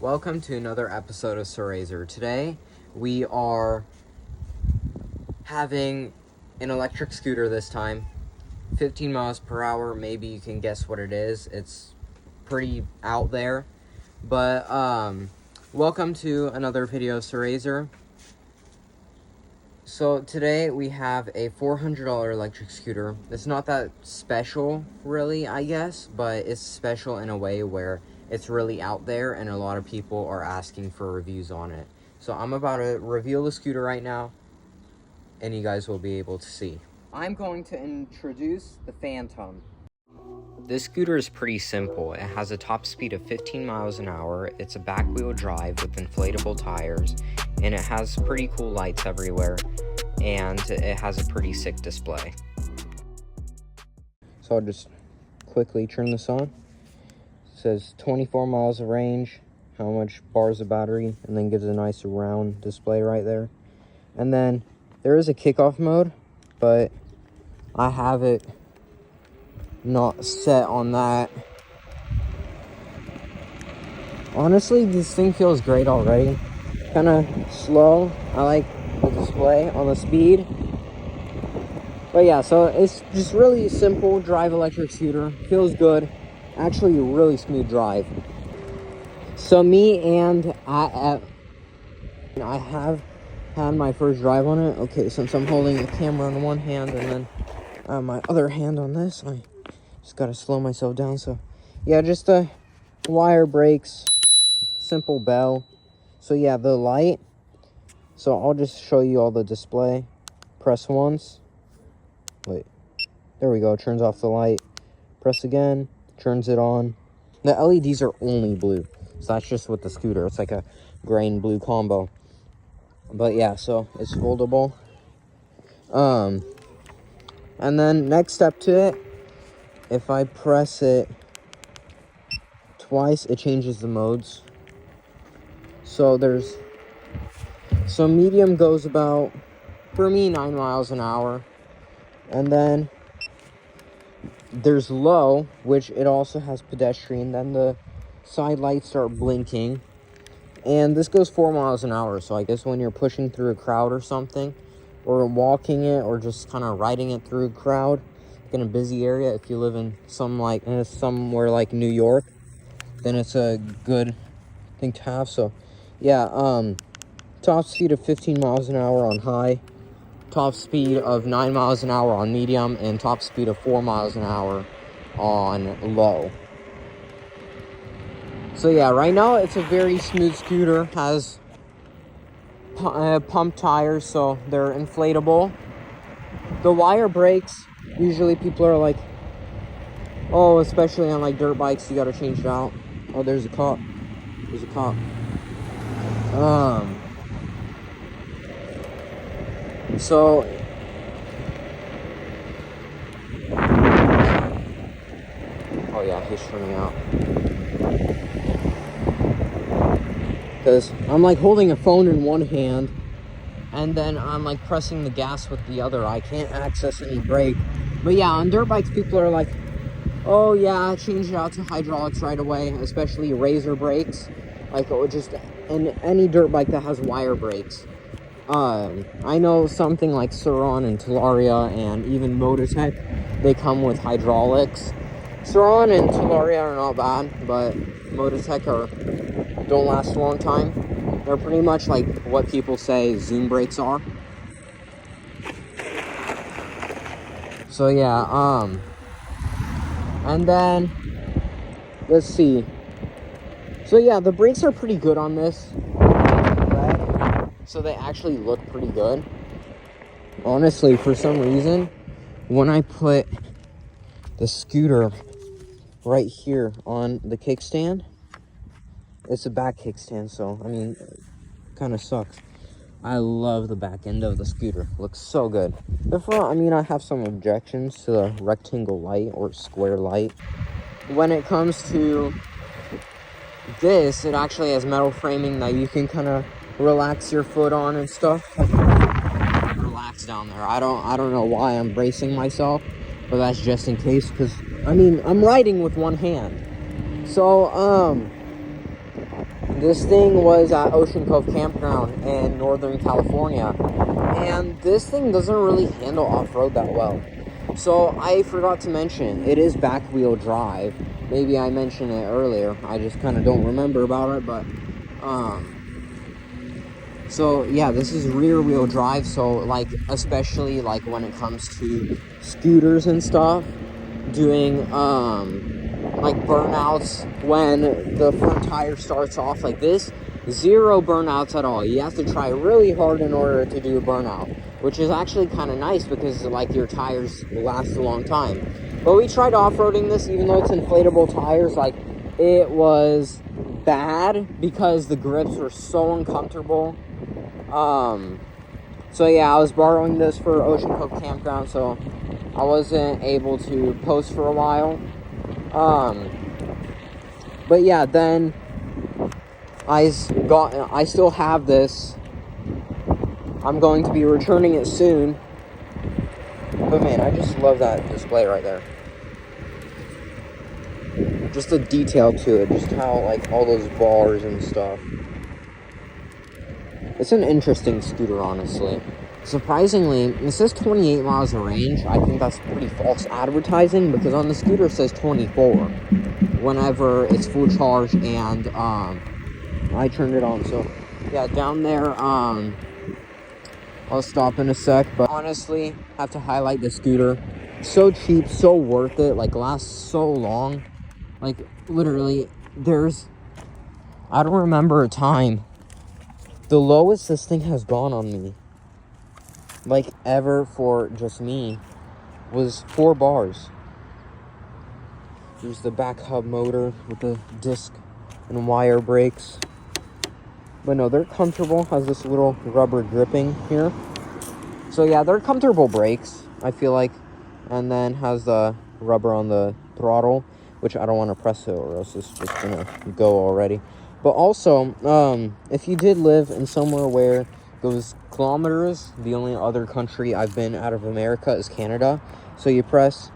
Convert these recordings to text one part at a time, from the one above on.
Welcome to another episode of Sur-Razor. Today we are having an electric scooter this time. 15 miles per hour, maybe you can guess what it is. It's pretty out there. But welcome to another video of Sur-Razor. So today we have a $400 electric scooter. It's not that special really, I guess, but it's special in a way where it's really out there and a lot of people are asking for reviews on it. So I'm about to reveal the scooter right now and you guys will be able to see. I'm going to introduce the Phantom. This scooter is pretty simple. It has a top speed of 15 miles an hour. It's a back wheel drive with inflatable tires and it has pretty cool lights everywhere and it has a pretty sick display. So I'll just quickly turn this on. It says 24 miles of range, how much bars of battery, and then gives a nice round display right there. And then there is a kickoff mode, but I have it not set on that. Honestly, this thing feels great already. Kind of slow. I like the display on the speed. But yeah, so it's just really simple drive electric scooter. Feels good. Actually a really smooth drive. So me and I have had my first drive on it. Okay, since I'm holding the camera in one hand and then my other hand on this, I just gotta slow myself down. So yeah, just the wire brakes, simple bell. So yeah, the light. So I'll just show you all the display. Press once. Wait, there we go. Turns off the light. Press again. Turns it on. The LEDs are only blue, so that's just with the scooter. It's like a gray and blue combo. But yeah, so it's foldable. And then next step to it, if I press it twice, it changes the modes. So medium goes about, for me, 9 miles an hour, and then there's low, which it also has pedestrian. Then the side lights start blinking. And this goes 4 miles an hour. So I guess when you're pushing through a crowd or something, or walking it, or just kind of riding it through a crowd, like in a busy area, if you live in somewhere like New York, then it's a good thing to have. So yeah, top speed of 15 miles an hour on high. Top speed of 9 miles an hour on medium, and top speed of 4 miles an hour on low. So yeah, right now it's a very smooth scooter. Has pump tires, so they're inflatable. The wire brakes, usually people are like, oh, especially on like dirt bikes, you gotta change it out. Oh, there's a cop. There's a cop. So oh yeah, he's turning out. Because I'm like holding a phone in one hand and then I'm like pressing the gas with the other. I can't access any brake. But yeah, on dirt bikes people are like, oh yeah, change it out to hydraulics right away, especially Razor brakes. Like, or just any dirt bike that has wire brakes. I know something like Sur-Razor and Talaria and even Mototech, they come with hydraulics. Sur-Razor and Talaria are not bad, but Mototech don't last a long time. They're pretty much like what people say Zoom brakes are. So yeah, and then let's see. So yeah, the brakes are pretty good on this. So they actually look pretty good. Honestly, for some reason, when I put the scooter right here on the kickstand, it's a back kickstand, so I mean, kind of sucks. I love the back end of the scooter. Looks so good. The front, I mean, I have some objections to the rectangle light or square light. When it comes to this, it actually has metal framing that you can kind of relax your foot on and stuff. Relax down there. I don't know why I'm bracing myself, but that's just in case, because I mean, I'm riding with one hand. So this thing was at Ocean Cove Campground in Northern California, and this thing doesn't really handle off-road that well. So I forgot to mention, it is back-wheel drive. Maybe I mentioned it earlier, I just kind of don't remember about it, but so yeah, this is rear-wheel drive, so like, especially like when it comes to scooters and stuff, doing like burnouts when the front tire starts off like this, zero burnouts at all. You have to try really hard in order to do a burnout, which is actually kind of nice because like your tires last a long time. But we tried off-roading this, even though it's inflatable tires, like it was bad because the grips were so uncomfortable. So yeah, I was borrowing this for Ocean Cove Campground, so I wasn't able to post for a while. But yeah, then I still have this. I'm going to be returning it soon. But man, I just love that display right there. Just the detail to it, just how like all those bars and stuff. It's an interesting scooter, honestly. Surprisingly, it says 28 miles of range. I think that's pretty false advertising because on the scooter it says 24 whenever it's full charge, and I turned it on. So yeah, down there, I'll stop in a sec, but honestly, have to highlight the scooter. So cheap, so worth it, like lasts so long. Like literally, I don't remember a time. The lowest this thing has gone on me, like ever for just me, was 4 bars. There's the back hub motor with the disc and wire brakes. But no, they're comfortable. Has this little rubber gripping here. So yeah, they're comfortable brakes, I feel like. And then has the rubber on the throttle, which I don't want to press it or else it's just gonna go already. But also, if you did live in somewhere where goes kilometers, the only other country I've been out of America is Canada. So you press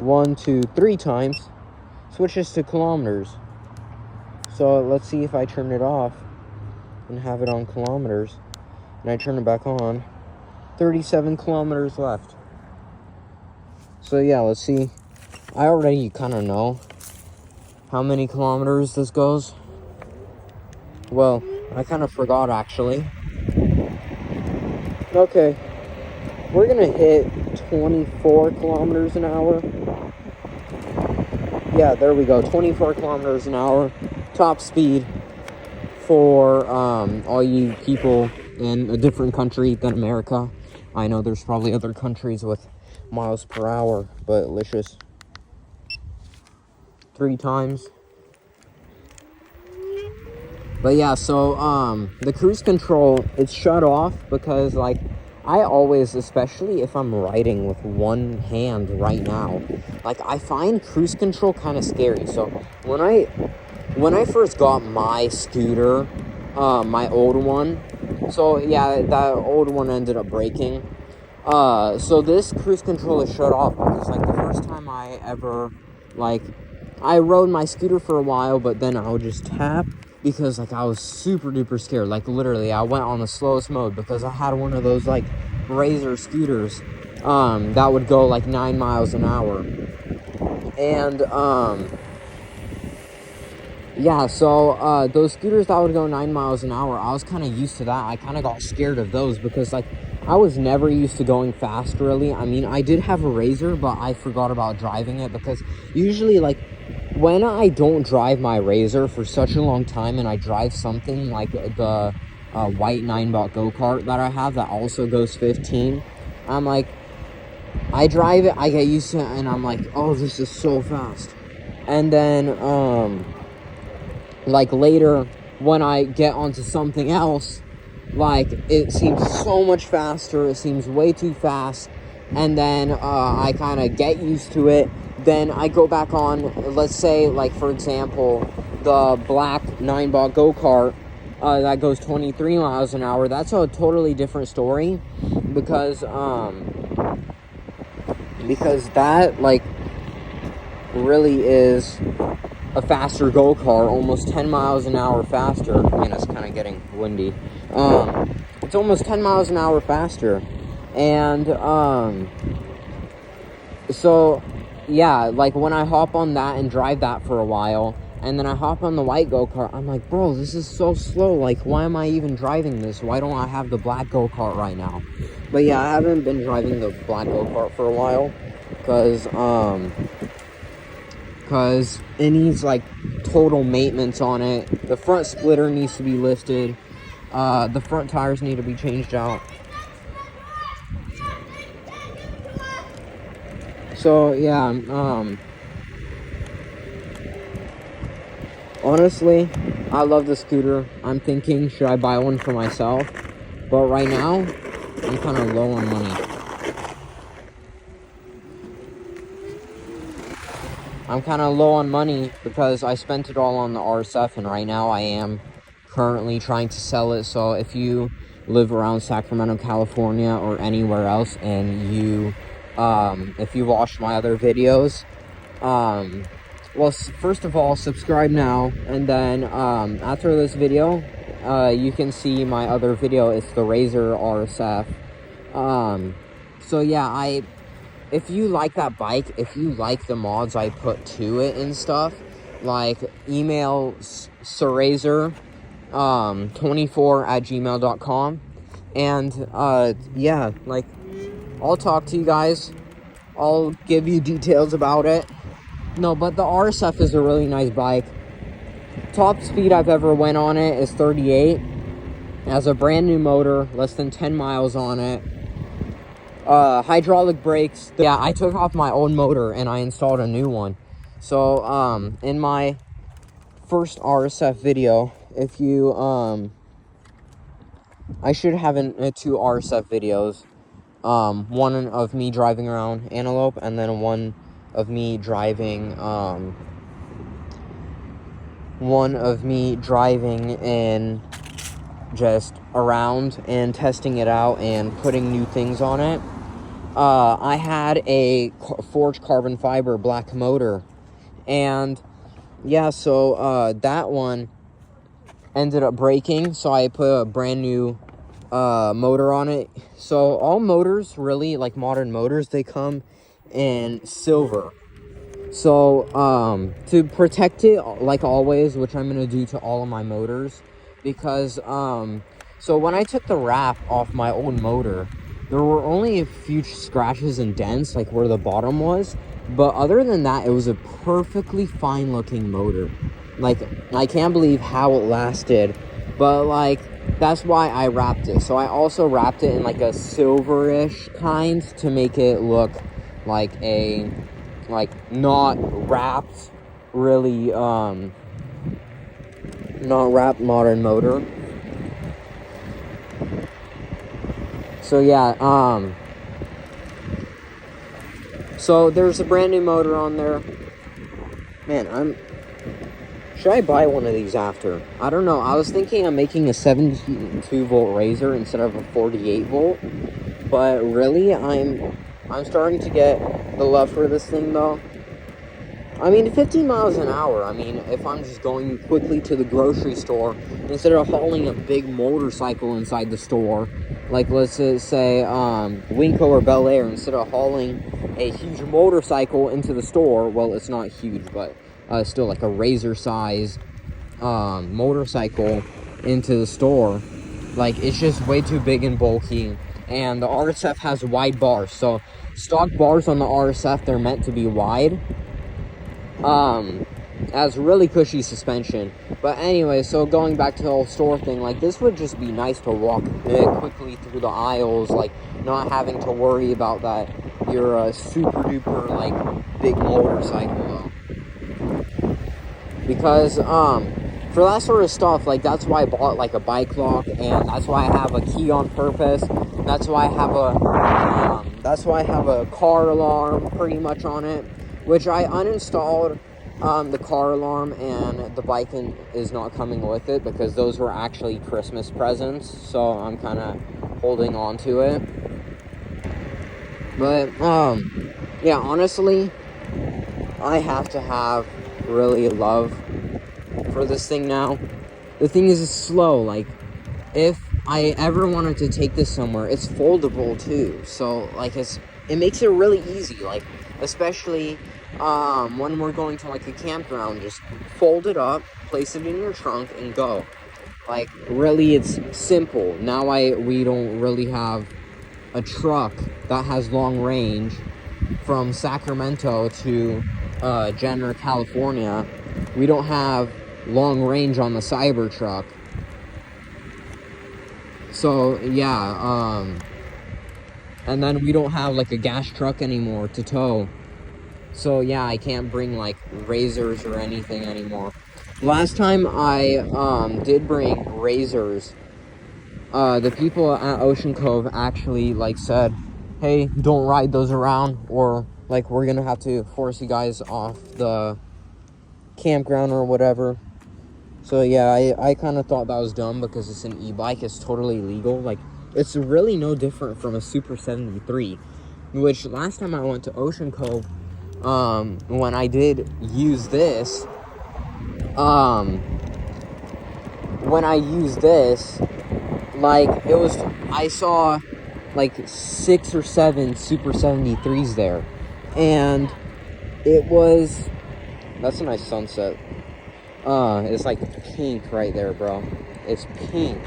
1, 2, 3 times, switches to kilometers. So let's see if I turn it off and have it on kilometers, and I turn it back on. 37 kilometers left. So yeah, let's see. I already kind of know how many kilometers this goes. Well, I kind of forgot actually. Okay, we're gonna hit 24 kilometers an hour. Yeah, there we go, 24 kilometers an hour, top speed for all you people in a different country than America. I know there's probably other countries with miles per hour, but let's just 3 times. But yeah, so the cruise control, it's shut off because like I always, especially if I'm riding with one hand right now, like I find cruise control kind of scary. So when I first got my scooter, my old one, so yeah, that old one ended up breaking. So this cruise control is shut off because like the first time I ever, like, I rode my scooter for a while, but then I would just tap because like I was super duper scared. Like literally I went on the slowest mode because I had one of those like Razor scooters that would go like 9 miles an hour. And yeah, so those scooters that would go 9 miles an hour, I was kind of used to that. I kind of got scared of those because like I was never used to going fast really. I mean, I did have a Razor, but I forgot about driving it because usually like when I don't drive my Razor for such a long time and I drive something like the white 9-bot go-kart that I have that also goes 15, I'm like, I drive it, I get used to it, and I'm like, oh, this is so fast. And then, like later, when I get onto something else, like, it seems so much faster, it seems way too fast, and then I kind of get used to it. Then I go back on, let's say, like, for example, the black 9-bot go-kart that goes 23 miles an hour. That's a totally different story because that, like, really is a faster go-kart, almost 10 miles an hour faster. Man, it's kind of getting windy. It's almost 10 miles an hour faster. And, so, yeah, like, when I hop on that and drive that for a while, and then I hop on the white go-kart, I'm like, bro, this is so slow. Like, why am I even driving this? Why don't I have the black go-kart right now? But, yeah, I haven't been driving the black go-kart for a while, because it needs, like, total maintenance on it. The front splitter needs to be lifted. The front tires need to be changed out. So, yeah, honestly, I love the scooter. I'm thinking, should I buy one for myself? But right now, I'm kind of low on money. I'm kind of low on money because I spent it all on the RSF, and right now I am currently trying to sell it. So if you live around Sacramento, California, or anywhere else, and you, if you watched my other videos, well, first of all, subscribe now, and then after this video, you can see my other video. It's the Razor RSF. So yeah, if you like that bike, if you like the mods I put to it and stuff, like, email Sur-Razor 24@gmail.com, and yeah, like, I'll talk to you guys. I'll give you details about it. No, but the RSF is a really nice bike. Top speed I've ever went on it is 38. It has a brand new motor, less than 10 miles on it. Hydraulic brakes. Yeah, I took off my old motor and I installed a new one. So, in my first RSF video, if you, I should have two RSF videos. One of me driving around Antelope, and then one of me driving, in just around and testing it out and putting new things on it. I had a forged carbon fiber black motor, and yeah, so that one ended up breaking, so I put a brand new motor on it. So all motors, really, like modern motors, they come in silver. So to protect it, like always, which I'm gonna do to all of my motors, because so when I took the wrap off my old motor, there were only a few scratches and dents, like where the bottom was, but other than that, it was a perfectly fine looking motor. Like, I can't believe how it lasted, but like, that's why I wrapped it. So I also wrapped it in like a silverish kind to make it look like a, like, not wrapped, really, not wrapped modern motor. So yeah, so there's a brand new motor on there. Man, should I buy one of these after? I don't know. I was thinking of making a 72 volt Razor instead of a 48 volt. But really, I'm starting to get the love for this thing, though. I mean, 15 miles an hour. I mean, if I'm just going quickly to the grocery store, instead of hauling a big motorcycle inside the store, like, let's just say, Winco or Bel Air, instead of hauling a huge motorcycle into the store, well, it's not huge, but still like a Razor size motorcycle into the store, like, it's just way too big and bulky. And the RSF has wide bars, so stock bars on the RSF, they're meant to be wide. Has really cushy suspension. But anyway, so going back to the whole store thing, like, this would just be nice to walk quickly through the aisles, like, not having to worry about that you're a super duper, like, big motorcycle, because for that sort of stuff, like, that's why I bought, like, a bike lock, and that's why I have a key on purpose. That's why I have a car alarm pretty much on it, which I uninstalled the car alarm, and the bike is not coming with it, because those were actually Christmas presents, so I'm kind of holding on to it. But yeah, honestly, I have to have really love for this thing now. The thing is, it's slow. Like, if I ever wanted to take this somewhere, it's foldable too. So, like, it makes it really easy. Like, especially when we're going to, like, a campground, just fold it up, place it in your trunk, and go. Like, really, it's simple. Now we don't really have a truck that has long range from Sacramento to Jenner, California. We don't have long range on the Cybertruck. So, yeah, and then we don't have, like, a gas truck anymore to tow. So, yeah, I can't bring, like, razors or anything anymore. Last time I did bring razors, the people at Ocean Cove actually, like, said, hey, don't ride those around, or, like, we're gonna have to force you guys off the campground or whatever. So, yeah, I kind of thought that was dumb because it's an e-bike. It's totally legal. Like, it's really no different from a Super 73, which last time I went to Ocean Cove, when I did use this, like, it was, I saw, like, 6 or 7 Super 73s there, and it was, that's a nice sunset. It's like pink right there, bro. It's pink.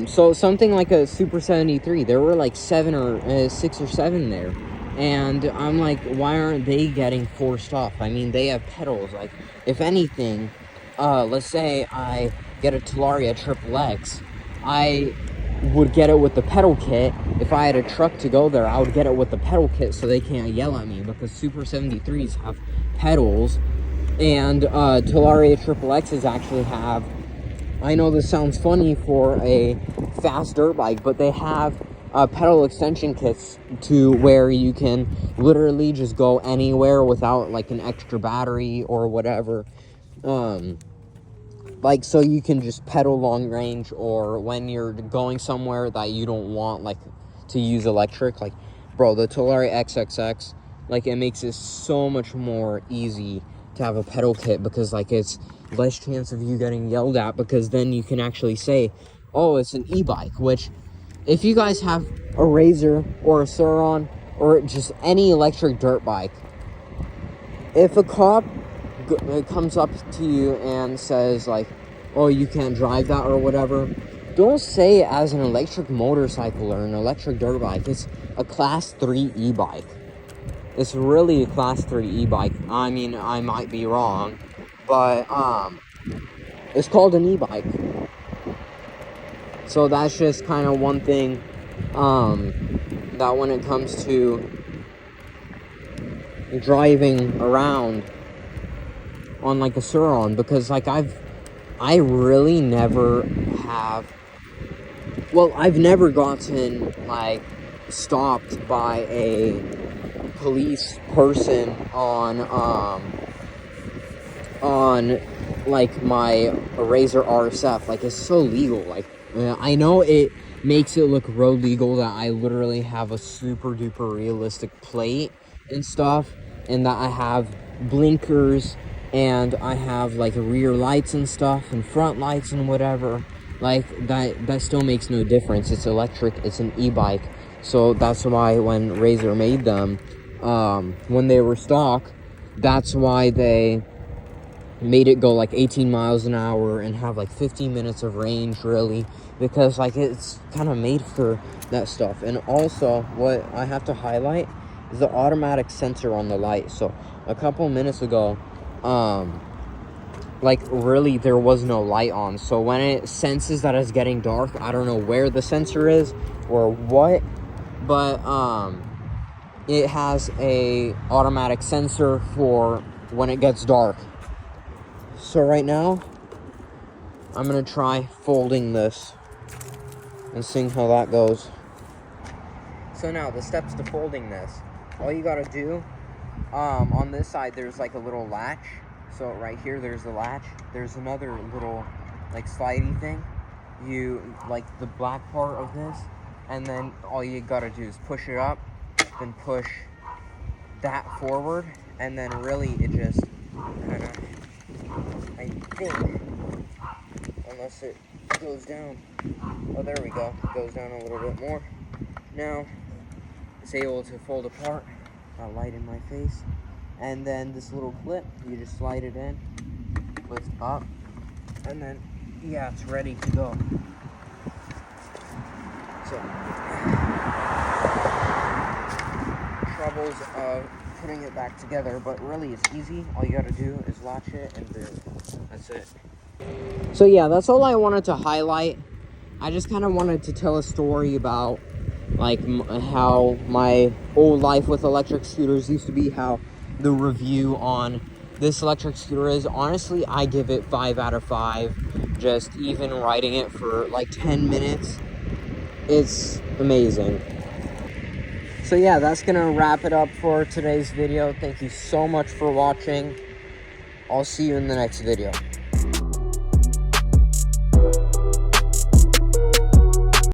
So something like a Super 73, there were like 6 or 7 there, and I'm like, why aren't they getting forced off? I mean, they have pedals. Like, if anything, let's say I get a Talaria XXX, I would get it with the pedal kit. If I had a truck to go there, I would get it with the pedal kit so they can't yell at me, because Super 73s have pedals, and Talaria XXXs actually have, I know this sounds funny for a fast dirt bike, but they have pedal extension kits to where you can literally just go anywhere without, like, an extra battery or whatever. Like, so you can just pedal long range, or when you're going somewhere that you don't want, like, to use electric. Like, bro, the Talaria XXX, like, it makes it so much more easy to have a pedal kit, because, like, it's less chance of you getting yelled at, because then you can actually say, oh, it's an e-bike. Which, if you guys have a Razor or a Sur-Razor or just any electric dirt bike, if a cop comes up to you and says, like, oh, you can't drive that or whatever, don't say it as an electric motorcycle or an electric dirt bike. It's a class 3 e-bike. It's really a class 3 e-bike. I mean, I might be wrong, but it's called an e-bike. So that's just kind of one thing, that when it comes to driving around on, like, a Sur-Razor, because, like, I really never have, well, I've never gotten, like, stopped by a police person on like, my Razor RSF. Like, it's so legal. Like, I know it makes it look road legal that I literally have a super duper realistic plate and stuff, and that I have blinkers, and I have, like, rear lights and stuff, and front lights and whatever. Like, that still makes no difference. It's electric, it's an e-bike. So that's why when Razor made them, when they were stock, that's why they made it go, like, 18 miles an hour and have, like, 15 minutes of range, really, because, like, it's kind of made for that stuff. And also, what I have to highlight is the automatic sensor on the light. So a couple minutes ago, like, really, there was no light on. So when it senses that it's getting dark, I don't know where the sensor is or what, but it has a automatic sensor for when it gets dark. So right now, I'm gonna try folding this and seeing how that goes. So now, the steps to folding this. All you gotta do, on this side, there's, like, a little latch. So right here, there's the latch. There's another little, like, slidey thing. You, like, the black part of this, and then all you gotta do is push it up, then push that forward, and then really it just think, unless it goes down. Oh, there we go. It goes down a little bit more. Now, it's able to fold apart. Got light in my face. And then this little clip, you just slide it in, lift up, and then, yeah, it's ready to go. So, troubles of putting it back together, but really it's easy. All you gotta do is latch it and boom. That's it. So yeah, that's all I wanted to highlight. I just kind of wanted to tell a story about like how my old life with electric scooters used to be, how the review on this electric scooter is. Honestly, I give it 5 out of 5. Just even riding it for like 10 minutes, it's amazing. So yeah, that's gonna wrap it up for today's video. Thank you so much for watching. I'll see you in the next video.